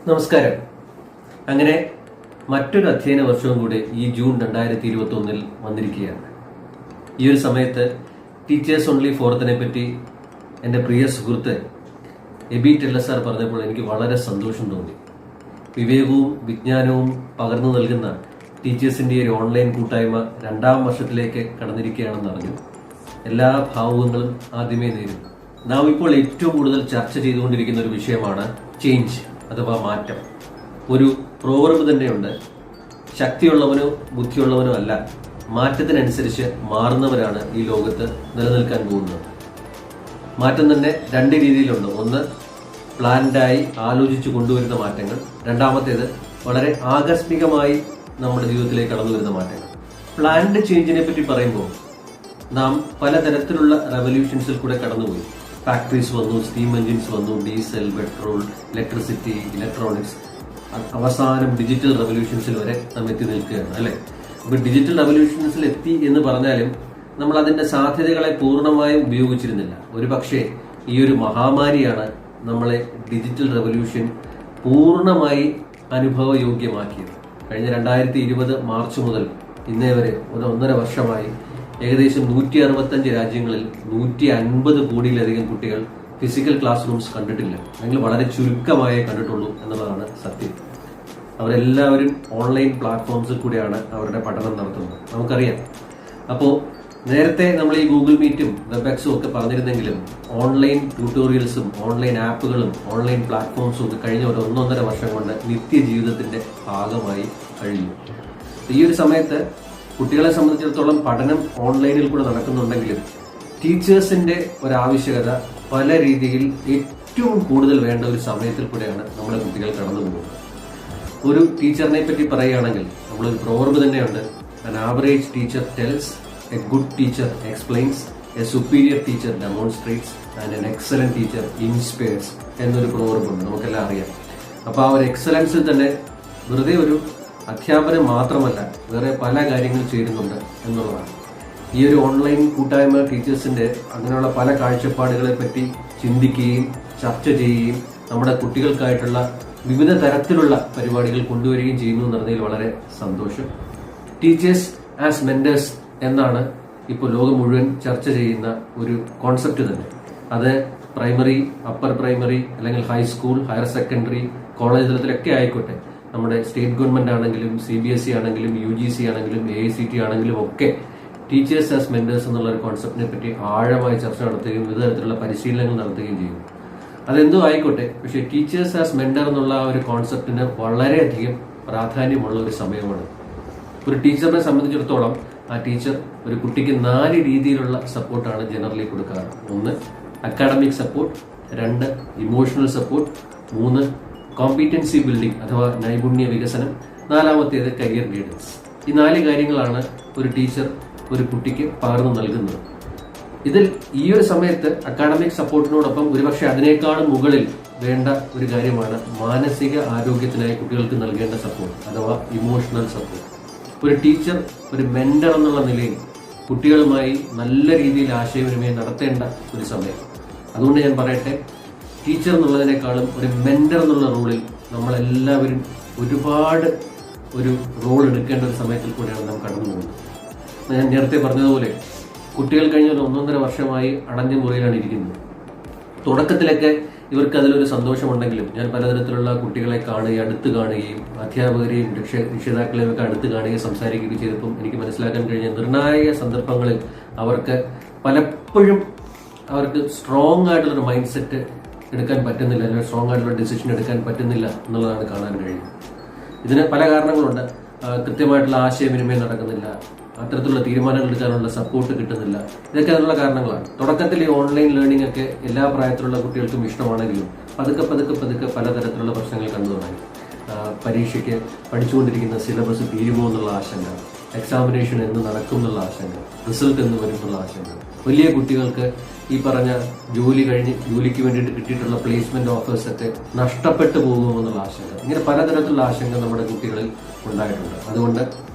നമസ്കാരം. അങ്ങനെ മറ്റൊരു അധ്യയന വർഷവും കൂടെ ഈ ജൂൺ 2021 വന്നിരിക്കുകയാണ്. ഈ ഒരു സമയത്ത് ടീച്ചേഴ്സ് ഓൺലി ഫോറത്തിനെ പറ്റി എൻ്റെ പ്രിയ സുഹൃത്ത് എബി ടെല്ലസാർ പറഞ്ഞപ്പോൾ എനിക്ക് വളരെ സന്തോഷം തോന്നി. വിവേകവും വിജ്ഞാനവും പകർന്നു നൽകുന്ന ടീച്ചേഴ്സിൻ്റെ ഒരു ഓൺലൈൻ കൂട്ടായ്മ 2ാം വർഷത്തിലേക്ക് കടന്നിരിക്കുകയാണെന്ന് അറിഞ്ഞു. എല്ലാ ഭാവുകങ്ങളും ആദ്യമേ നേരുന്നു. നാം ഇപ്പോൾ ഏറ്റവും കൂടുതൽ ചർച്ച ചെയ്തുകൊണ്ടിരിക്കുന്ന ഒരു വിഷയമാണ് ചേഞ്ച് അഥവാ മാറ്റം. ഒരു പ്രോവർബ് തന്നെയുണ്ട്, ശക്തിയുള്ളവനോ ബുദ്ധിയുള്ളവനോ അല്ല, മാറ്റത്തിനനുസരിച്ച് മാറുന്നവരാണ് ഈ ലോകത്ത് നിലനിൽക്കാൻ പോകുന്നത്. മാറ്റം തന്നെ 2 രീതിയിലുണ്ട്. ഒന്ന്, പ്ലാൻഡായി ആലോചിച്ച് കൊണ്ടുവരുന്ന മാറ്റങ്ങൾ. രണ്ടാമത്തേത് വളരെ ആകസ്മികമായി നമ്മുടെ ജീവിതത്തിലേക്ക് കടന്നു വരുന്ന മാറ്റങ്ങൾ. പ്ലാൻഡ് ചേഞ്ചിനെ പറ്റി പറയുമ്പോൾ നാം പലതരത്തിലുള്ള റെവല്യൂഷൻസിൽ കൂടെ കടന്നുപോയി. ഫാക്ടറീസ് വന്നു, സ്റ്റീം എഞ്ചിൻസ് വന്നു, ഡീസൽ, പെട്രോൾ, ഇലക്ട്രിസിറ്റി, ഇലക്ട്രോണിക്സ്, അവസാനം ഡിജിറ്റൽ റെവല്യൂഷൻസിൽ വരെ നാം എത്തി നിൽക്കുകയാണ് അല്ലെ. അപ്പൊ ഡിജിറ്റൽ റെവല്യൂഷൻസിൽ എത്തി എന്ന് പറഞ്ഞാലും നമ്മൾ അതിന്റെ സാധ്യതകളെ പൂർണ്ണമായും ഉപയോഗിച്ചിരുന്നില്ല. ഒരു പക്ഷേ ഈ ഒരു മഹാമാരിയാണ് നമ്മളെ ഡിജിറ്റൽ റെവല്യൂഷൻ പൂർണ്ണമായി അനുഭവയോഗ്യമാക്കിയത്. കഴിഞ്ഞ 2020 മാർച്ച് മുതൽ ഇന്നേ വരെ 1.5 വർഷമായി ഏകദേശം 165 രാജ്യങ്ങളിൽ 150 കോടിയിലധികം കുട്ടികൾ ഫിസിക്കൽ ക്ലാസ് റൂംസ് കണ്ടിട്ടില്ല, അല്ലെങ്കിൽ വളരെ ചുരുക്കമായേ കണ്ടിട്ടുള്ളൂ എന്നുള്ളതാണ് സത്യം. അവരെല്ലാവരും ഓൺലൈൻ പ്ലാറ്റ്ഫോംസിൽ കൂടെയാണ് അവരുടെ പഠനം നടത്തുന്നത്, നമുക്കറിയാം. അപ്പോൾ നേരത്തെ നമ്മൾ ഈ ഗൂഗിൾ മീറ്റും വെബെക്സും ഒക്കെ പറഞ്ഞിരുന്നെങ്കിലും ഓൺലൈൻ ട്യൂട്ടോറിയൽസും ഓൺലൈൻ ആപ്പുകളും ഓൺലൈൻ പ്ലാറ്റ്ഫോംസും ഒക്കെ കഴിഞ്ഞ 1.5 വർഷം കൊണ്ട് നിത്യജീവിതത്തിന്റെ ഭാഗമായി കഴിഞ്ഞു. ഈ ഒരു സമയത്ത് കുട്ടികളെ സംബന്ധിച്ചിടത്തോളം പഠനം ഓൺലൈനിൽ കൂടെ നടക്കുന്നുണ്ടെങ്കിലും ടീച്ചേഴ്സിന്റെ ഒരാവശ്യകത പല രീതിയിൽ ഏറ്റവും കൂടുതൽ വേണ്ട ഒരു സമയത്തിൽ കൂടെയാണ് നമ്മുടെ കുട്ടികൾ കടന്നു പോകുന്നത്. ഒരു ടീച്ചറിനെ പറ്റി പറയുകയാണെങ്കിൽ നമ്മളൊരു പ്രോവർബ് തന്നെയുണ്ട്, an average teacher tells, a good teacher explains, a superior teacher demonstrates, and an excellent teacher inspires എന്നൊരു പ്രോവർബ് ഉണ്ട്, നമുക്കെല്ലാം അറിയാം. അപ്പോൾ ആ ഒരു എക്സലൻസിൽ തന്നെ വെറുതെ ഒരു അധ്യാപനം മാത്രമല്ല, വേറെ പല കാര്യങ്ങൾ ചേരുന്നുണ്ട് എന്നുള്ളതാണ്. ഈ ഒരു ഓൺലൈൻ കൂട്ടായ്മ ടീച്ചേഴ്സിന്റെ അങ്ങനെയുള്ള പല കാഴ്ചപ്പാടുകളെ പറ്റി ചിന്തിക്കുകയും ചർച്ച ചെയ്യുകയും നമ്മുടെ കുട്ടികൾക്കായിട്ടുള്ള വിവിധ തരത്തിലുള്ള പരിപാടികൾ കൊണ്ടുവരികയും ചെയ്യുന്നു എന്നതിൽ വളരെ സന്തോഷം. ടീച്ചേഴ്സ് ആസ് മെന്റേഴ്സ് എന്നാണ് ഇപ്പോൾ ലോകം മുഴുവൻ ചർച്ച ചെയ്യുന്ന ഒരു കോൺസെപ്റ്റ് തന്നെ. അത് പ്രൈമറി, അപ്പർ പ്രൈമറി, അല്ലെങ്കിൽ ഹൈസ്കൂൾ, ഹയർ സെക്കൻഡറി, കോളേജ് തലത്തിലൊക്കെ ആയിക്കോട്ടെ, നമ്മുടെ സ്റ്റേറ്റ് ഗവൺമെന്റ് ആണെങ്കിലും CBSE ആണെങ്കിലും UGC ആണെങ്കിലും AICTE ആണെങ്കിലും ഒക്കെ ടീച്ചേഴ്സ് ആസ് മെന്റേഴ്സ് എന്നുള്ള ഒരു കോൺസെപ്റ്റിനെ പറ്റി ആഴമായി ചർച്ച നടത്തുകയും വിവിധ തരത്തിലുള്ള പരിശീലനങ്ങൾ നടത്തുകയും ചെയ്യുന്നു. അതെന്തോ ആയിക്കോട്ടെ, പക്ഷെ ടീച്ചേഴ്സ് ആസ് മെന്റർ എന്നുള്ള ആ ഒരു കോൺസെപ്റ്റിന് വളരെയധികം പ്രാധാന്യമുള്ള ഒരു സമയമാണ്. ഒരു ടീച്ചറിനെ സംബന്ധിച്ചിടത്തോളം ആ ടീച്ചർ ഒരു കുട്ടിക്ക് 4 രീതിയിലുള്ള സപ്പോർട്ടാണ് ജനറലി കൊടുക്കാറ്. 1, academic support. 2, emotional support. 3, competency building അഥവാ നൈപുണ്യ വികസനം. 4-മത്തേത് കരിയർ ഗൈഡൻസ്. ഈ 4 കാര്യങ്ങളാണ് ഒരു ടീച്ചർ ഒരു കുട്ടിക്ക് പകർന്നു നൽകുന്നത്. ഇതിൽ ഈ ഒരു സമയത്ത് അക്കാഡമിക് സപ്പോർട്ടിനോടൊപ്പം ഒരുപക്ഷെ അതിനേക്കാളും മുകളിൽ വേണ്ട ഒരു കാര്യമാണ് മാനസിക ആരോഗ്യത്തിനായി കുട്ടികൾക്ക് നൽകേണ്ട സപ്പോർട്ട് അഥവാ ഇമോഷണൽ സപ്പോർട്ട്. ഒരു ടീച്ചർ ഒരു മെന്റർ എന്നുള്ള നിലയിൽ കുട്ടികളുമായി നല്ല രീതിയിൽ ആശയവിനിമയം നടത്തേണ്ട ഒരു സമയം. അതുകൊണ്ട് ഞാൻ പറയട്ടെ, ടീച്ചർ എന്നുള്ളതിനേക്കാളും ഒരു മെന്റർ എന്നുള്ള റോളിൽ നമ്മളെല്ലാവരും ഒരുപാട് ഒരു റോൾ എടുക്കേണ്ട ഒരു സമയത്തിൽ കൂടെയാണ് നാം കടന്നു പോകുന്നത്. ഞാൻ നേരത്തെ പറഞ്ഞതുപോലെ കുട്ടികൾ കഴിഞ്ഞ 1.5 വർഷമായി അടഞ്ഞ മുറിയിലാണ് ഇരിക്കുന്നത്. തുടക്കത്തിലൊക്കെ ഇവർക്ക് അതിലൊരു സന്തോഷമുണ്ടെങ്കിലും ഞാൻ പലതരത്തിലുള്ള കുട്ടികളെ കാണുകയും അടുത്ത് കാണുകയും അധ്യാപകരെയും രക്ഷിതാക്കളെയും ഒക്കെ അടുത്ത് കാണുകയും സംസാരിക്കുകയും ചെയ്തപ്പോൾ എനിക്ക് മനസ്സിലാക്കാൻ കഴിഞ്ഞ നിർണായക സന്ദർഭങ്ങളിൽ അവർക്ക് പലപ്പോഴും അവർക്ക് സ്ട്രോങ് ആയിട്ടുള്ളൊരു മൈൻഡ് സെറ്റ് എടുക്കാൻ പറ്റുന്നില്ല, അല്ലെങ്കിൽ സ്ട്രോങ് ആയിട്ടുള്ള ഡിസിഷൻ എടുക്കാൻ പറ്റുന്നില്ല എന്നുള്ളതാണ് കാണാൻ കഴിയുന്നത്. ഇതിന് പല കാരണങ്ങളുണ്ട്. കൃത്യമായിട്ടുള്ള ആശയവിനിമയം നടക്കുന്നില്ല, അത്തരത്തിലുള്ള തീരുമാനങ്ങൾ എടുക്കാനുള്ള സപ്പോർട്ട് കിട്ടുന്നില്ല. ഇതൊക്കെ അതിനുള്ള കാരണങ്ങളാണ്. തുടക്കത്തിൽ ഈ ഓൺലൈൻ ലേണിംഗ് ഒക്കെ എല്ലാ പ്രായത്തിലുള്ള കുട്ടികൾക്കും ഇഷ്ടമാണെങ്കിലും പതുക്കെ പലതരത്തിലുള്ള പ്രശ്നങ്ങൾ കണ്ടു തുടങ്ങി. പരീക്ഷയ്ക്ക് പഠിച്ചുകൊണ്ടിരിക്കുന്ന സിലബസ് തീരുമോ എന്നുള്ള ആശങ്ക, എക്സാമിനേഷൻ എന്ന് നടക്കും എന്നുള്ള ആശങ്ക, റിസൾട്ട് എന്ന് വരും എന്നുള്ള ആശങ്ക, വലിയ കുട്ടികൾക്ക് ഈ പറഞ്ഞ ജോലി കഴിഞ്ഞ് ജോലിക്ക് വേണ്ടിയിട്ട് കിട്ടിയിട്ടുള്ള പ്ലേസ്മെന്റ് ഓഫേഴ്സ് ഒക്കെ നഷ്ടപ്പെട്ടു പോകുമോ എന്നുള്ള ആശങ്ക, ഇങ്ങനെ പലതരത്തിലുള്ള ആശങ്ക നമ്മുടെ കുട്ടികളിൽ ഉണ്ടായിട്ടുണ്ട്. അതുകൊണ്ട്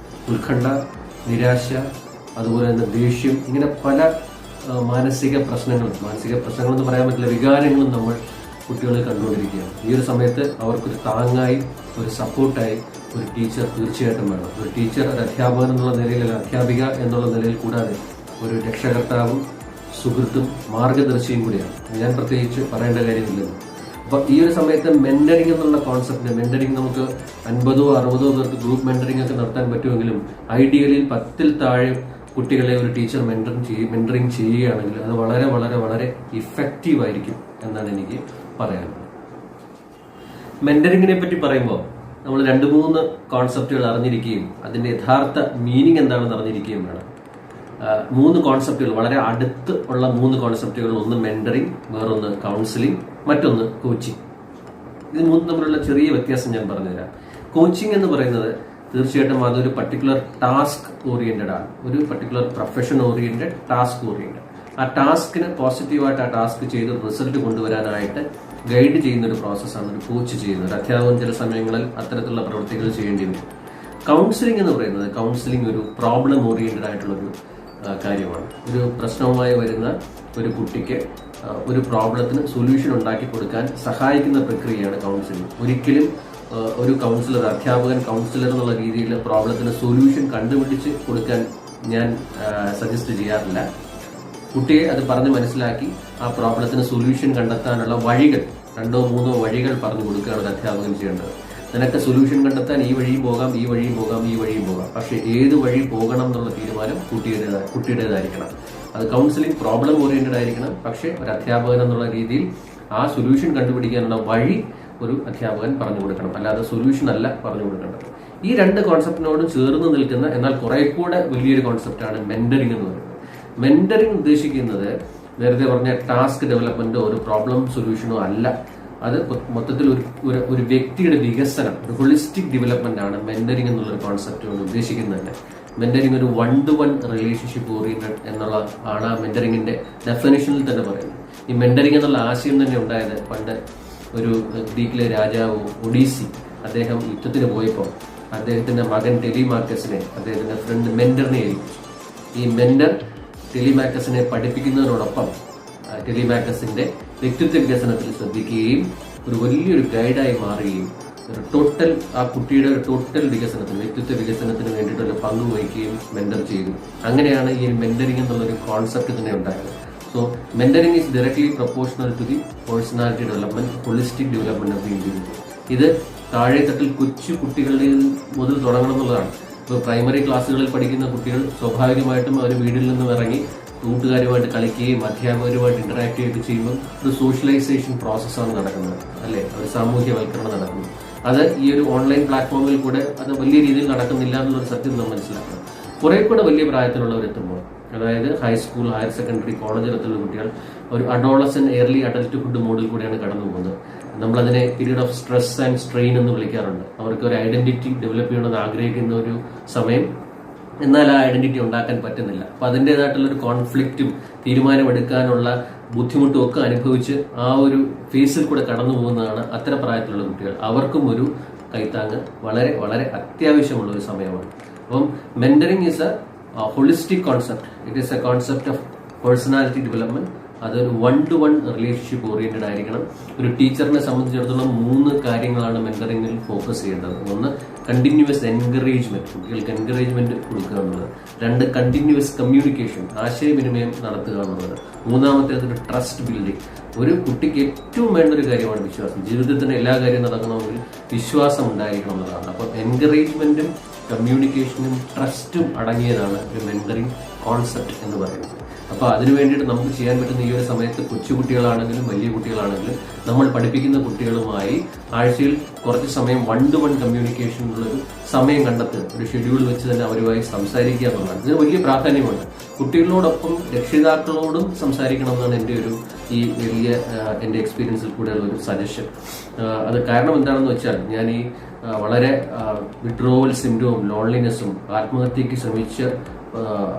ഉത്കണ്ഠ, നിരാശ, അതുപോലെ തന്നെ ദേഷ്യം, ഇങ്ങനെ പല മാനസിക പ്രശ്നങ്ങളെന്ന് പറയാൻ പറ്റില്ല, വികാരങ്ങളും നമ്മൾ കുട്ടികൾ കണ്ടുകൊണ്ടിരിക്കുകയാണ്. ഈ ഒരു സമയത്ത് അവർക്കൊരു താങ്ങായി, ഒരു സപ്പോർട്ടായി ഒരു ടീച്ചർ തീർച്ചയായിട്ടും വേണം. ഒരു ടീച്ചർ, ഒരു അധ്യാപകൻ എന്നുള്ള നിലയിൽ, അല്ല അധ്യാപിക എന്നുള്ള നിലയിൽ കൂടാതെ ഒരു രക്ഷകർത്താവും സുഹൃത്തും മാർഗദർശിയും കൂടിയാണ്. ഞാൻ പ്രത്യേകിച്ച് പറയേണ്ട കാര്യമില്ലല്ലോ. അപ്പോൾ ഈ ഒരു സമയത്ത് മെന്ററിംഗ് എന്നുള്ള കോൺസെപ്റ്റ്, മെന്ററിംഗ് നമുക്ക് 50 or 60 പേർക്ക് ഗ്രൂപ്പ് മെന്ററിംഗ് ഒക്കെ നടത്താൻ പറ്റുമെങ്കിലും ഐഡിയലിൽ 10-ൽ താഴെ കുട്ടികളെ ഒരു ടീച്ചർ മെന്ററിംഗ് ചെയ്യുകയാണെങ്കിൽ അത് വളരെ വളരെ വളരെ ഇഫക്റ്റീവ് ആയിരിക്കും എന്നാണ് എനിക്ക് പറയാനുള്ളത്. മെന്ററിങ്ങിനെ പറ്റി പറയുമ്പോൾ നമ്മൾ 2-3 കോൺസെപ്റ്റുകൾ അറിഞ്ഞിരിക്കുകയും അതിന്റെ യഥാർത്ഥ മീനിങ് എന്താണെന്ന് അറിഞ്ഞിരിക്കുകയും വേണം. 3 കോൺസെപ്റ്റുകൾ, വളരെ അടുത്ത് ഉള്ള 3 കോൺസെപ്റ്റുകൾ. ഒന്ന് മെന്ററിംഗ്, വേറൊന്ന് കൗൺസിലിംഗ്, മറ്റൊന്ന് കോച്ചിങ്. ഇത് 3 തമ്മിലുള്ള ചെറിയ വ്യത്യാസം ഞാൻ പറഞ്ഞുതരാം. കോച്ചിങ് എന്ന് പറയുന്നത് തീർച്ചയായിട്ടും അതൊരു പർട്ടിക്കുലർ ടാസ്ക് ഓറിയന്റഡ് ആണ്, ഒരു particular profession oriented, task oriented. ആ ടാസ്കിന് പോസിറ്റീവായിട്ട് ആ ടാസ്ക് ചെയ്ത് റിസൾട്ട് കൊണ്ടുവരാനായിട്ട് ഗൈഡ് ചെയ്യുന്ന ഒരു പ്രോസസ്സാണ് ഒരു കോച്ച് ചെയ്യുന്നത്. ഒരു അധ്യാപകൻ ചില സമയങ്ങളിൽ അത്തരത്തിലുള്ള പ്രവൃത്തികൾ ചെയ്യേണ്ടി വരും. കൗൺസിലിംഗ് എന്ന് പറയുന്നത്, കൗൺസിലിംഗ് ഒരു പ്രോബ്ലം ഓറിയന്റഡ് ആയിട്ടുള്ളൊരു കാര്യമാണ്. ഒരു പ്രശ്നവുമായി വരുന്ന ഒരു കുട്ടിക്ക് ഒരു പ്രോബ്ലത്തിന് സൊല്യൂഷൻ ഉണ്ടാക്കി കൊടുക്കാൻ സഹായിക്കുന്ന പ്രക്രിയയാണ് കൗൺസിലിംഗ്. ഒരിക്കലും ഒരു കൗൺസിലർ, അധ്യാപകൻ കൗൺസിലർ എന്നുള്ള രീതിയിൽ പ്രോബ്ലത്തിന് സൊല്യൂഷൻ കണ്ടുപിടിച്ച് കൊടുക്കാൻ ഞാൻ സജസ്റ്റ് ചെയ്യാറില്ല. കുട്ടിയെ അത് പറഞ്ഞ് മനസ്സിലാക്കി ആ പ്രോബ്ലത്തിന് സൊല്യൂഷൻ കണ്ടെത്താനുള്ള വഴികൾ, 2-3 വഴികൾ പറഞ്ഞു കൊടുക്കുകയാണ് ഒരു അധ്യാപകൻ ചെയ്യേണ്ടത്. നിനക്ക് സൊല്യൂഷൻ കണ്ടെത്താൻ ഈ വഴിയും പോകാം, ഈ വഴിയും പോകാം, ഈ വഴിയും പോകാം, പക്ഷെ ഏത് വഴി പോകണം എന്നുള്ള തീരുമാനം കുട്ടിയുടേതായിരിക്കണം. അത് കൗൺസിലിംഗ് പ്രോബ്ലം ഓറിയന്റഡ് ആയിരിക്കണം. പക്ഷെ ഒരു അധ്യാപകൻ എന്നുള്ള രീതിയിൽ ആ സൊല്യൂഷൻ കണ്ടുപിടിക്കാനുള്ള വഴി ഒരു അധ്യാപകൻ പറഞ്ഞു കൊടുക്കണം, അല്ലാതെ സൊല്യൂഷൻ അല്ല പറഞ്ഞു കൊടുക്കേണ്ടത്. ഈ 2 കോൺസെപ്റ്റിനോട് ചേർന്ന് നിൽക്കുന്ന എന്നാൽ കുറെ കൂടെ വലിയൊരു കോൺസെപ്റ്റാണ് മെന്ററിംഗ് എന്ന് പറയുന്നത്. മെന്ററിംഗ് ഉദ്ദേശിക്കുന്നത് നേരത്തെ പറഞ്ഞ ടാസ്ക് ഡെവലപ്മെന്റോ ഒരു പ്രോബ്ലം സൊല്യൂഷനോ അല്ല. അത് മൊത്തത്തിൽ ഒരു വ്യക്തിയുടെ വികസനം, ഒരു ഹോളിസ്റ്റിക് ഡെവലപ്മെന്റ് ആണ് മെന്ററിംഗ് എന്നുള്ള ഒരു കോൺസെപ്റ്റ് കൊണ്ട് ഉദ്ദേശിക്കുന്നത്. മെന്ററിംഗ് ഒരു 1-to-1 റിലേഷൻഷിപ്പ് ഓറിയന്റഡ് എന്നുള്ള ആണ് ആ മെന്ററിംഗിന്റെ ഡെഫിനിഷനിൽ തന്നെ പറയുന്നത്. ഈ മെന്ററിംഗ് എന്നുള്ള ആശയം തന്നെ ഉണ്ടായത് പണ്ട് ഒരു ഗ്രീക്കിലെ രാജാവ് ഒഡീസി, അദ്ദേഹം യുദ്ധത്തിന് പോയപ്പോൾ അദ്ദേഹത്തിന്റെ മകൻ ടെലിമാക്കസിനെ അദ്ദേഹത്തിന്റെ ഫ്രണ്ട് മെന്ററിനെ ഏൽപ്പിച്ചു. ഈ മെന്റർ ടെലിമാക്കസിനെ പഠിപ്പിക്കുന്നതിനോടൊപ്പം ടെലിമാക്കസിന്റെ വ്യക്തിത്വ വികസനത്തിൽ ശ്രദ്ധിക്കുകയും ഒരു വലിയൊരു ഗൈഡായി മാറുകയും ആ കുട്ടിയുടെ ഒരു ടോട്ടൽ വികസനത്തിന്, വ്യക്തിത്വ വികസനത്തിന് വേണ്ടിയിട്ടുള്ള പങ്ക് വഹിക്കുകയും മെന്റർ ചെയ്തു. അങ്ങനെയാണ് ഈ മെന്ററിംഗ് എന്നുള്ളൊരു കോൺസെപ്റ്റ് തന്നെ ഉണ്ടായത്. So, mentoring is directly proportional to the personality development, holistic development of the individual. ഇത് താഴെത്തട്ടിൽ കൊച്ചു കുട്ടികളിൽ മുതൽ തുടങ്ങണം എന്നുള്ളതാണ്. ഇപ്പോൾ പ്രൈമറി ക്ലാസ്സുകളിൽ പഠിക്കുന്ന കുട്ടികൾ സ്വാഭാവികമായിട്ടും അവർ വീട്ടിൽ നിന്നും ഇറങ്ങി കൂട്ടുകാരുമായിട്ട് കളിക്കുകയും അധ്യാപകരുമായിട്ട് ഇന്ററാക്ട് ചെയ്യുകയൊക്കെ ചെയ്യുമ്പോൾ ഒരു സോഷ്യലൈസേഷൻ പ്രോസസ്സാണ് നടക്കുന്നത്, അല്ലേ? ഒരു സാമൂഹ്യവൽക്കരണം നടക്കുന്നു. അത് ഈ ഒരു ഓൺലൈൻ പ്ലാറ്റ്ഫോമിൽ കൂടെ അത് വലിയ രീതിയിൽ നടക്കുന്നില്ല എന്നുള്ളൊരു സത്യം നമ്മൾ മനസ്സിലാക്കണം. കുറെ കൂടെ വലിയ പ്രായത്തിലുള്ളവരെത്തുമ്പോൾ, അതായത് ഹൈസ്കൂൾ, ഹയർ സെക്കൻഡറി, കോളേജ് തലത്തിലുള്ള കുട്ടികൾ ഒരു അഡോളസെന്റ് ഏർലി അഡൽട്ട്ഹുഡ് മോഡിൽ കൂടെയാണ് കടന്നു പോകുന്നത്. നമ്മളതിനെ period of stress and strain എന്ന് വിളിക്കാറുണ്ട്. അവർക്ക് ഒരു ഐഡന്റിറ്റി ഡെവലപ്പ് ചെയ്യണമെന്ന് ആഗ്രഹിക്കുന്ന ഒരു സമയം, എന്നാൽ ആ ഐഡന്റിറ്റി ഉണ്ടാക്കാൻ പറ്റുന്നില്ല. അപ്പൊ അതിൻ്റെതായിട്ടുള്ള ഒരു കോൺഫ്ലിക്റ്റും തീരുമാനമെടുക്കാനുള്ള ബുദ്ധിമുട്ടും ഒക്കെ അനുഭവിച്ച് ആ ഒരു ഫേസിൽ കൂടെ കടന്നു പോകുന്നതാണ് അത്തരം പ്രായത്തിലുള്ള കുട്ടികൾ. അവർക്കും ഒരു കൈത്താങ്ങ് വളരെ വളരെ അത്യാവശ്യമുള്ള ഒരു സമയമാണ്. അപ്പം mentoring is A holistic concept. It is A concept of personality development. അതൊരു 1-to-1 റിലേഷൻഷിപ്പ് ഓറിയന്റഡ് ആയിരിക്കണം. ഒരു ടീച്ചറിനെ സംബന്ധിച്ചിടത്തോളം 3 കാര്യങ്ങളാണ് മെന്ററിംഗിൽ ഫോക്കസ് ചെയ്യേണ്ടത്. ഒന്ന്, കണ്ടിന്യൂസ് എൻകറേജ്മെന്റ്, കുട്ടികൾക്ക് എൻകറേജ്മെന്റ് കൊടുക്കുക എന്നുള്ളത്. 2, കണ്ടിന്യൂസ് കമ്മ്യൂണിക്കേഷൻ, ആശയവിനിമയം നടത്തുക എന്നുള്ളത്. മൂന്നാമത്തേത് ഒരു ട്രസ്റ്റ് ബിൽഡിംഗ്. ഒരു കുട്ടിക്ക് ഏറ്റവും വേണ്ട ഒരു കാര്യമാണ് വിശ്വാസം. ജീവിതത്തിന് എല്ലാ കാര്യവും നടക്കണമെങ്കിൽ വിശ്വാസം ഉണ്ടായിരിക്കണം എന്നുള്ളതാണ്. അപ്പോൾ എൻകറേജ്മെന്റും കമ്മ്യൂണിക്കേഷനും ട്രസ്റ്റും അടങ്ങിയതാണ് ഒരു മെന്ററിംഗ് കോൺസെപ്റ്റ് എന്ന് പറയുന്നത്. അപ്പോൾ അതിനു വേണ്ടിയിട്ട് നമുക്ക് ചെയ്യാൻ പറ്റുന്ന ഈ ഒരു സമയത്ത് കൊച്ചുകുട്ടികളാണെങ്കിലും വലിയ കുട്ടികളാണെങ്കിലും നമ്മൾ പഠിപ്പിക്കുന്ന കുട്ടികളുമായി ആഴ്ചയിൽ കുറച്ച് സമയം 1-to-1 കമ്മ്യൂണിക്കേഷനുള്ളൊരു സമയം കണ്ടെത്തുക, ഒരു ഷെഡ്യൂൾ വെച്ച് തന്നെ അവരുമായി സംസാരിക്കുക എന്നുള്ളതാണ്. ഇതിന് വലിയ പ്രാധാന്യമുണ്ട്. കുട്ടികളോടൊപ്പം രക്ഷിതാക്കളോടും സംസാരിക്കണം എന്നാണ് എൻ്റെ എക്സ്പീരിയൻസിൽ കൂടെയുള്ള ഒരു സജഷൻ. അത് കാരണം എന്താണെന്ന് വെച്ചാൽ, ഞാൻ ഈ വളരെ വിഡ്രോവൽ സിൻഡ്രോം, ലോൺലിനെസ്സും ആത്മഹത്യക്ക് ശ്രമിച്ച്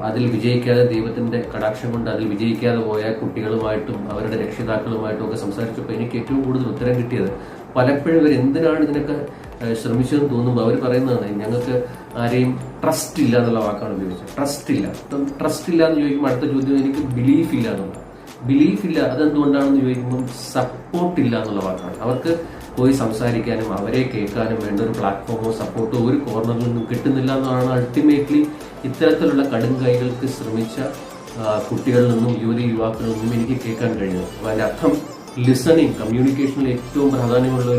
അതിൽ വിജയിക്കാതെ, ദൈവത്തിന്റെ കടാക്ഷം കൊണ്ട് അതിൽ വിജയിക്കാതെ പോയ കുട്ടികളുമായിട്ടും അവരുടെ രക്ഷിതാക്കളുമായിട്ടും ഒക്കെ സംസാരിച്ചപ്പോൾ എനിക്ക് ഏറ്റവും കൂടുതൽ ഉത്തരം കിട്ടിയത്, പലപ്പോഴും ഇവർ എന്തിനാണ് ഇതിനൊക്കെ ശ്രമിച്ചതെന്ന് തോന്നുമ്പോൾ അവർ പറയുന്നതാണ്, ഞങ്ങൾക്ക് ആരെയും ട്രസ്റ്റ് ഇല്ല എന്നുള്ള വാക്കാണ് ഉപയോഗിച്ചത്. ട്രസ്റ്റ് ഇല്ല എന്ന് ചോദിക്കുമ്പോൾ അടുത്ത ചോദ്യം എനിക്ക് ബിലീഫ് ഇല്ല എന്നുള്ളതാണ്. ബിലീഫ് ഇല്ല. അതെന്തുകൊണ്ടാണെന്ന് ചോദിക്കുമ്പോൾ സപ്പോർട്ട് ഇല്ല എന്നുള്ള വാക്കാണ്. അവർക്ക് പോയി സംസാരിക്കാനും അവരെ കേൾക്കാനും വേണ്ട ഒരു പ്ലാറ്റ്ഫോമോ സപ്പോർട്ടോ ഒരു കോർണറിൽ നിന്നും കിട്ടുന്നില്ല എന്നാണ് അൾട്ടിമേറ്റ്ലി ഇത്തരത്തിലുള്ള കടുംകൈകൾക്ക് ശ്രമിച്ച കുട്ടികളിൽ നിന്നും യുവാക്കളിൽ നിന്നും എനിക്ക് കേൾക്കാൻ കഴിഞ്ഞത്. അപ്പോൾ അതിൻ്റെ അർത്ഥം ലിസണിങ്, കമ്മ്യൂണിക്കേഷനിൽ ഏറ്റവും പ്രാധാന്യമുള്ള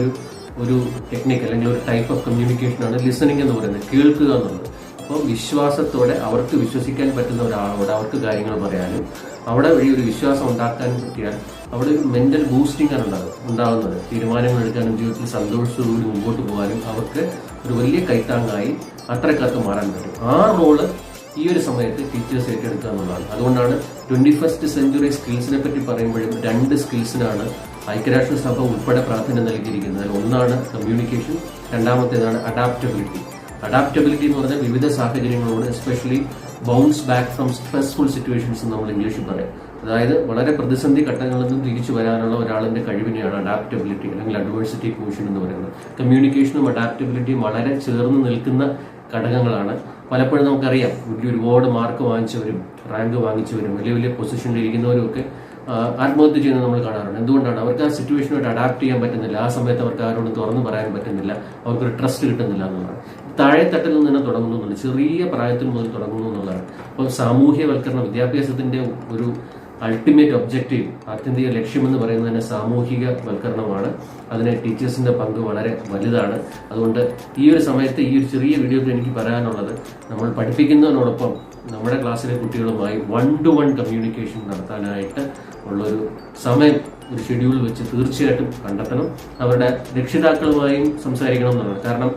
ഒരു ടെക്നിക്ക് അല്ലെങ്കിൽ ഒരു ടൈപ്പ് ഓഫ് കമ്മ്യൂണിക്കേഷനാണ് ലിസണിങ് എന്ന് പറയുന്നത്, കേൾക്കുക എന്നുള്ളത്. അപ്പോൾ വിശ്വാസത്തോടെ അവർക്ക് വിശ്വസിക്കാൻ പറ്റുന്ന ഒരാളോട് അവർക്ക് കാര്യങ്ങൾ പറയാനും അവിടെ വഴി ഒരു വിശ്വാസം ഉണ്ടാക്കാനും പറ്റിയാൽ അവിടെ ഒരു മെന്റൽ ബൂസ്റ്റിംഗ് ആണ് ഉണ്ടാകുന്നത്. തീരുമാനങ്ങൾ എടുക്കാനും ജീവിതത്തിൽ സന്തോഷത്തോടുകൂടി മുമ്പോട്ട് പോകാനും അവർക്ക് ഒരു വലിയ കൈത്താങ്ങായി അത്രക്കാർക്ക് മാറാൻ പറ്റും. ആ റോള് ഈ ഒരു സമയത്ത് ടീച്ചേഴ്സ് ഏറ്റെടുക്കുക എന്നുള്ളതാണ്. അതുകൊണ്ടാണ് 21st സെഞ്ച്വറി സ്കിൽസിനെ പറ്റി പറയുമ്പോഴും 2 സ്കിൽസിനാണ് ഐക്യരാഷ്ട്രസഭ ഉൾപ്പെടെ പ്രാധാന്യം നൽകിയിരിക്കുന്നത്. ഒന്നാണ് കമ്മ്യൂണിക്കേഷൻ, രണ്ടാമത്തേതാണ് അഡാപ്റ്റബിലിറ്റി. അഡാപ്റ്റബിലിറ്റി എന്ന് പറഞ്ഞാൽ വിവിധ സാഹചര്യങ്ങളോട് especially bounce back from stressful situations നമ്മൾ ഇംഗ്ലീഷിൽ പറയും. അതായത് വളരെ പ്രതിസന്ധി ഘട്ടങ്ങളിൽ നിന്നും തിരിച്ചു വരാനുള്ള ഒരാളിന്റെ കഴിവിനെയാണ് അഡാപ്റ്റബിലിറ്റി അല്ലെങ്കിൽ അഡ്വേഴ്സിറ്റി ക്വോഷ്യന്റ് എന്ന് പറയുന്നത്. കമ്മ്യൂണിക്കേഷനും അഡാപ്റ്റബിലിറ്റിയും വളരെ ചേർന്ന് നിൽക്കുന്ന ഘടകങ്ങളാണ്. പലപ്പോഴും നമുക്കറിയാം ഒരുപാട് മാർക്ക് വാങ്ങിച്ചവരും റാങ്ക് വാങ്ങിച്ചവരും വലിയ വലിയ പൊസിഷനിൽ ഇരിക്കുന്നവരും ഒക്കെ ആത്മഹത്യ ചെയ്യുന്നത് നമ്മൾ കാണാറുണ്ട്. എന്തുകൊണ്ടാണ്? അവർക്ക് ആ സിറ്റുവേഷനുമായിട്ട് അഡാപ്റ്റ് ചെയ്യാൻ പറ്റുന്നില്ല. ആ സമയത്ത് അവർക്ക് ആരോടും തുറന്നു പറയാൻ പറ്റുന്നില്ല, അവർക്കൊരു ട്രസ്റ്റ് കിട്ടുന്നില്ല എന്നുള്ളതാണ്. താഴെത്തട്ടിൽ നിന്ന് തന്നെ തുടങ്ങുന്നു എന്നുള്ളത്, ചെറിയ പ്രായത്തിൽ മുതൽ തുടങ്ങുന്നു എന്നുള്ളതാണ്. അപ്പോൾ സാമൂഹ്യവൽക്കരണം, വിദ്യാഭ്യാസത്തിന്റെ ഒരു അൾട്ടിമേറ്റ് ഒബ്ജക്റ്റീവ്, ആത്യന്തിക ലക്ഷ്യമെന്ന് പറയുന്നത് തന്നെ സാമൂഹികവൽക്കരണമാണ്. അതിന് ടീച്ചേഴ്സിന്റെ പങ്ക് വളരെ വലുതാണ്. അതുകൊണ്ട് ഈ ഒരു സമയത്ത് ഈ ഒരു ചെറിയ വീഡിയോയിൽ എനിക്ക് പറയാനുള്ളത്, നമ്മൾ പഠിപ്പിക്കുന്നതിനോടൊപ്പം നമ്മുടെ ക്ലാസ്സിലെ കുട്ടികളുമായി 1-to-1 കമ്മ്യൂണിക്കേഷൻ നടത്താനായിട്ട് ഉള്ളൊരു സമയം, ഒരു ഷെഡ്യൂൾ വെച്ച് തീർച്ചയായിട്ടും കണ്ടെത്തണം. അവരുടെ രക്ഷിതാക്കളുമായും സംസാരിക്കണം എന്നുള്ളത്. കാരണം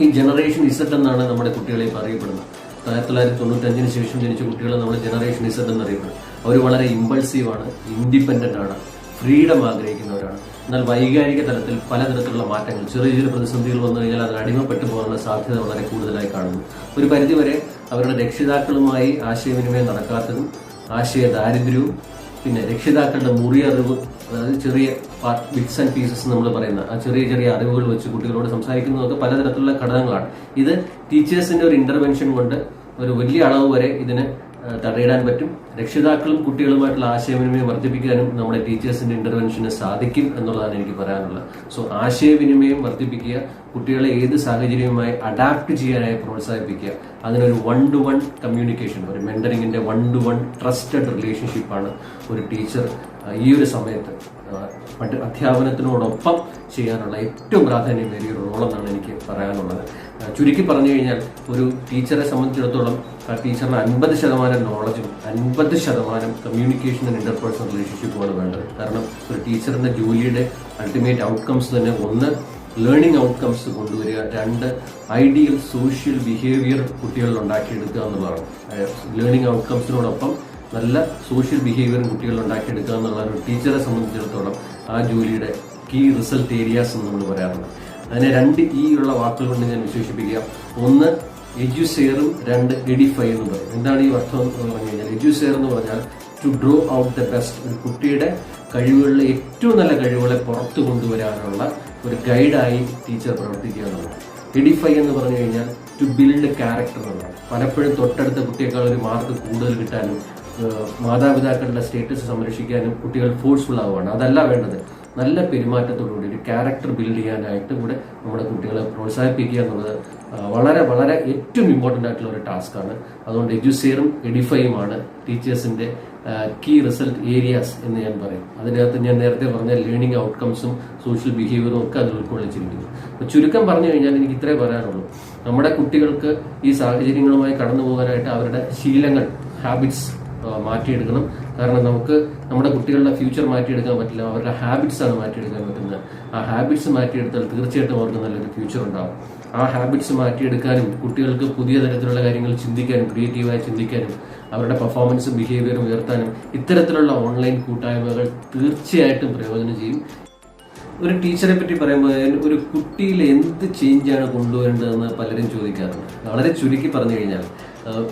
ഈ ജനറേഷൻ ഇസഡ് എന്നാണ് നമ്മുടെ കുട്ടികളെ അറിയപ്പെടുന്നത്. 1995 ശേഷം ജനിച്ച കുട്ടികളെ നമ്മൾ ജനറേഷൻ ഇസഡ് എന്നറിയപ്പെടും. അവർ വളരെ ഇമ്പൾസീവാണ്, ഇൻഡിപെൻഡന്റ് ആണ്, ഫ്രീഡം ആഗ്രഹിക്കുന്നവരാണ്. എന്നാൽ വൈകാരിക തലത്തിൽ പലതരത്തിലുള്ള മാറ്റങ്ങൾ, ചെറിയ ചെറിയ പ്രതിസന്ധികൾ വന്നു കഴിഞ്ഞാൽ അതിന് അടിമപ്പെട്ടു പോകാനുള്ള സാധ്യത വളരെ കൂടുതലായി കാണുന്നു. ഒരു പരിധിവരെ അവരുടെ രക്ഷിതാക്കളുമായി ആശയവിനിമയം നടക്കാത്തതും ആശയ ദാരിദ്ര്യവും പിന്നെ രക്ഷിതാക്കളുടെ മുറിയറിവ്, അതായത് ചെറിയ ബിറ്റ്സ് ആൻഡ് പീസസ് നമ്മൾ പറയുന്ന ആ ചെറിയ ചെറിയ അറിവുകൾ വെച്ച് കുട്ടികളോട് സംസാരിക്കുന്നതൊക്കെ പലതരത്തിലുള്ള ഘടകങ്ങളാണ്. ഇത് ടീച്ചേഴ്സിന്റെ ഒരു ഇന്റർവെൻഷൻ കൊണ്ട് ഒരു വലിയ അളവ് വരെ ഇതിന് തടയിടാൻ പറ്റും. രക്ഷിതാക്കളും കുട്ടികളുമായിട്ടുള്ള ആശയവിനിമയം വർദ്ധിപ്പിക്കാനും നമ്മുടെ ടീച്ചേഴ്സിന്റെ ഇന്റർവെൻഷന് സാധിക്കും എന്നുള്ളതാണ് എനിക്ക് പറയാനുള്ളത്. സോ ആശയവിനിമയം വർദ്ധിപ്പിക്കുക, കുട്ടികളെ ഏത് സാഹചര്യവുമായി അഡാപ്റ്റ് ചെയ്യാനായി പ്രോത്സാഹിപ്പിക്കുക. അതിനൊരു 1-to-1 കമ്മ്യൂണിക്കേഷൻ, ഒരു മെന്ററിംഗിന്റെ 1-to-1 ട്രസ്റ്റഡ് റിലേഷൻഷിപ്പാണ് ഒരു ടീച്ചർ ഈ ഒരു സമയത്ത് അധ്യാപനത്തിനോടൊപ്പം ചെയ്യാനുള്ള ഏറ്റവും പ്രാധാന്യമേറിയ ഒരു റോളെന്നാണ് എനിക്ക് പറയാനുള്ളത്. ചുരുക്കി പറഞ്ഞു കഴിഞ്ഞാൽ ഒരു ടീച്ചറെ സംബന്ധിച്ചിടത്തോളം ആ ടീച്ചറിന് 50% നോളജും 50% കമ്മ്യൂണിക്കേഷൻ ആൻഡ് ഇന്റർപേഴ്സണൽ റിലേഷൻഷിപ്പുമാണ് വേണ്ടത്. കാരണം ഒരു ടീച്ചറിന്റെ ജോലിയുടെ അൾട്ടിമേറ്റ് ഔട്ട്കംസ് തന്നെ, 1 ലേണിംഗ് ഔട്ട്കംസ് കൊണ്ടുവരിക, 2 ഐഡിയൽ സോഷ്യൽ ബിഹേവിയർ കുട്ടികളിൽ ഉണ്ടാക്കിയെടുക്കുക എന്നുള്ളതാണ്. ലേണിംഗ് ഔട്ട്കംസിനോടൊപ്പം നല്ല സോഷ്യൽ ബിഹേവിയറും കുട്ടികളിൽ ഉണ്ടാക്കിയെടുക്കുക എന്നുള്ള ഒരു ടീച്ചറെ സംബന്ധിച്ചിടത്തോളം ആ ജോലിയുടെ കീ റിസൾട്ട് ഏരിയാസ് എന്ന് നമ്മൾ പറയാറുണ്ട്. അതിനെ 2 E ഉള്ള വാക്കുകൾ കൊണ്ട് ഞാൻ വിശേഷിപ്പിക്കുക. 1 എഡ്യൂസെയറും 2 എഡിഫൈ എന്ന് പറയും. എന്താണ് ഈ അർത്ഥം എന്ന് പറഞ്ഞു കഴിഞ്ഞാൽ, എഡ്യൂസെയർ എന്ന് പറഞ്ഞാൽ to draw out the best, ഒരു കുട്ടിയുടെ കഴിവുകളിലെ ഏറ്റവും നല്ല കഴിവുകളെ പുറത്തു കൊണ്ടുവരാനുള്ള ഒരു ഗൈഡായി ടീച്ചർ പ്രവർത്തിക്കുക എന്നുള്ളത്. എഡിഫൈ എന്ന് പറഞ്ഞു കഴിഞ്ഞാൽ ടു ബിൽഡ് ക്യാരക്ടർ എന്നുള്ളതാണ്. പലപ്പോഴും തൊട്ടടുത്ത കുട്ടിയേക്കാൾ ഒരു മാർക്ക് കൂടുതൽ കിട്ടാനും മാതാപിതാക്കളുടെ സ്റ്റേറ്റസ് സംരക്ഷിക്കാനും കുട്ടികൾ ഫോഴ്സ്ഫുൾ ആവുകയാണ്. അതല്ല വേണ്ടത്. നല്ല പെരുമാറ്റത്തോടുകൂടി ഒരു ക്യാരക്ടർ ബിൽഡ് ചെയ്യാനായിട്ട് കൂടെ നമ്മുടെ കുട്ടികളെ പ്രോത്സാഹിപ്പിക്കുക എന്നുള്ളത് വളരെ വളരെ ഏറ്റവും ഇമ്പോർട്ടൻ്റ് ആയിട്ടുള്ള ഒരു ടാസ്ക്കാണ്. അതുകൊണ്ട് എഡ്യൂസെയറും എഡിഫൈയുമാണ് ടീച്ചേഴ്സിന്റെ കീ റിസൾട്ട് ഏരിയാസ് എന്ന് ഞാൻ പറയും. അതിനകത്ത് ഞാൻ നേരത്തെ പറഞ്ഞ ലേണിംഗ് ഔട്ട്കംസും സോഷ്യൽ ബിഹേവിയറും ഒക്കെ അതിൽ ഉൾക്കൊള്ളിച്ചിരിക്കുന്നു. അപ്പോൾ ചുരുക്കം പറഞ്ഞു കഴിഞ്ഞാൽ എനിക്ക് ഇത്രേ പറയാനുള്ളൂ. നമ്മുടെ കുട്ടികൾക്ക് ഈ സാഹചര്യങ്ങളുമായി കടന്നു പോകാനായിട്ട് അവരുടെ ശീലങ്ങൾ, ഹാബിറ്റ്സ് മാറ്റിയെടുക്കണം. കാരണം നമുക്ക് നമ്മുടെ കുട്ടികളുടെ ഫ്യൂച്ചർ മാറ്റിയെടുക്കാൻ പറ്റില്ല, അവരുടെ ഹാബിറ്റ്സ് ആണ് മാറ്റിയെടുക്കാൻ പറ്റുന്നത്. ആ ഹാബിറ്റ്സ് മാറ്റിയെടുത്താൽ തീർച്ചയായിട്ടും അവർക്ക് നല്ലൊരു ഫ്യൂച്ചർ ഉണ്ടാവും. ആ ഹാബിറ്റ്സ് മാറ്റിയെടുക്കാനും കുട്ടികൾക്ക് പുതിയ തരത്തിലുള്ള കാര്യങ്ങൾ ചിന്തിക്കാനും ക്രിയേറ്റീവായി ചിന്തിക്കാനും അവരുടെ പെർഫോമൻസും ബിഹേവിയറും ഉയർത്താനും ഇത്തരത്തിലുള്ള ഓൺലൈൻ കൂട്ടായ്മകൾ തീർച്ചയായിട്ടും പ്രയോജനം ചെയ്യും. ഒരു ടീച്ചറെ പറ്റി പറയുമ്പോൾ ഒരു കുട്ടിയിൽ എന്ത് ചേഞ്ചാണ് കൊണ്ടുവരേണ്ടതെന്ന് പലരും ചോദിക്കാറുണ്ട്. വളരെ ചുരുക്കി പറഞ്ഞു കഴിഞ്ഞാൽ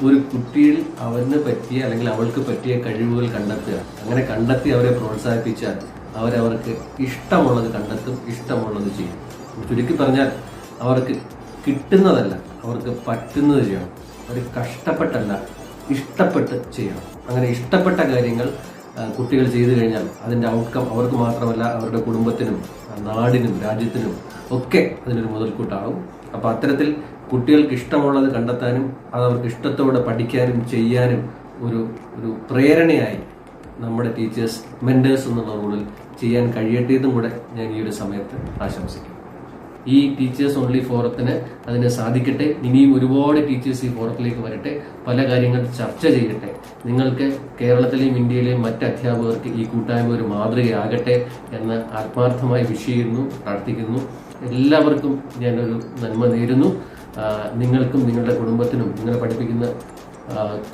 ഒരു കുട്ടിയിൽ അവന് പറ്റിയ അല്ലെങ്കിൽ അവൾക്ക് പറ്റിയ കഴിവുകൾ കണ്ടെത്തുക, അങ്ങനെ കണ്ടെത്തി അവരെ പ്രോത്സാഹിപ്പിച്ചാൽ അവരവർക്ക് ഇഷ്ടമുള്ളത് കണ്ടെത്തും, ഇഷ്ടമുള്ളത് ചെയ്യും. ചുരുക്കി പറഞ്ഞാൽ അവർക്ക് കിട്ടുന്നതല്ല, അവർക്ക് പറ്റുന്നത് ചെയ്യണം. അവർ കഷ്ടപ്പെട്ടല്ല, ഇഷ്ടപ്പെട്ട് ചെയ്യണം. അങ്ങനെ ഇഷ്ടപ്പെട്ട കാര്യങ്ങൾ കുട്ടികൾ ചെയ്തു കഴിഞ്ഞാൽ അതിൻ്റെ ഔട്ട്കം അവർക്ക് മാത്രമല്ല അവരുടെ കുടുംബത്തിനും നാടിനും രാജ്യത്തിനും ഒക്കെ അതിനൊരു മുതൽക്കൂട്ടാകും. അപ്പോൾ അത്തരത്തിൽ കുട്ടികൾക്ക് ഇഷ്ടമുള്ളത് കണ്ടെത്താനും അത് അവർക്ക് ഇഷ്ടത്തോടെ പഠിക്കാനും ചെയ്യാനും ഒരു പ്രേരണയായി നമ്മുടെ ടീച്ചേഴ്സ് മെന്റേഴ്സ് എന്നുള്ള റോളിൽ ചെയ്യാൻ കഴിയട്ടേതും കൂടെ ഞാൻ ഈ ഒരു സമയത്ത് ആശംസിക്കും. ഈ ടീച്ചേഴ്സ് ഓൺലി ഫോറത്തിന് അതിന് സാധിക്കട്ടെ. ഇനിയും ഒരുപാട് ടീച്ചേഴ്സ് ഈ ഫോറത്തിലേക്ക് വരട്ടെ, പല കാര്യങ്ങൾ ചർച്ച ചെയ്യട്ടെ. നിങ്ങൾക്ക് കേരളത്തിലെയും ഇന്ത്യയിലെയും മറ്റ് അധ്യാപകർക്ക് ഈ കൂട്ടായ്മ ഒരു മാതൃകയാകട്ടെ എന്ന് ആത്മാർത്ഥമായി വിഷ് ചെയ്യുന്നു, പ്രാർത്ഥിക്കുന്നു. എല്ലാവർക്കും ഞാനൊരു നന്മ നേരുന്നു. നിങ്ങൾക്കും നിങ്ങളുടെ കുടുംബത്തിനും നിങ്ങളെ പഠിപ്പിക്കുന്ന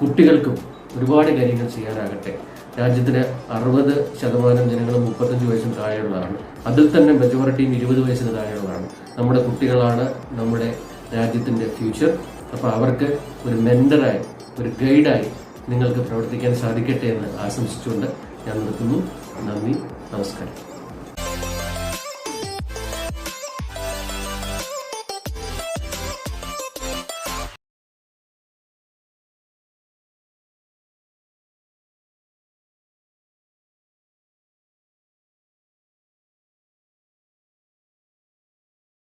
കുട്ടികൾക്കും ഒരുപാട് കാര്യങ്ങൾ ചെയ്യാനാകട്ടെ. രാജ്യത്തിന് 60% ജനങ്ങളും 35 വയസ്സിന് താഴെയുള്ളതാണ്. അതിൽ തന്നെ മെജോറിറ്റിയും 20 വയസ്സിന് താഴെയുള്ളതാണ്. നമ്മുടെ കുട്ടികളാണ് നമ്മുടെ രാജ്യത്തിൻ്റെ ഫ്യൂച്ചർ. അപ്പോൾ അവർക്ക് ഒരു മെന്ററായി, ഒരു ഗൈഡായി നിങ്ങൾക്ക് പ്രവർത്തിക്കാൻ സാധിക്കട്ടെ എന്ന് ആശംസിച്ചുകൊണ്ട് ഞാൻ നിർത്തുന്നു. നന്ദി, നമസ്കാരം.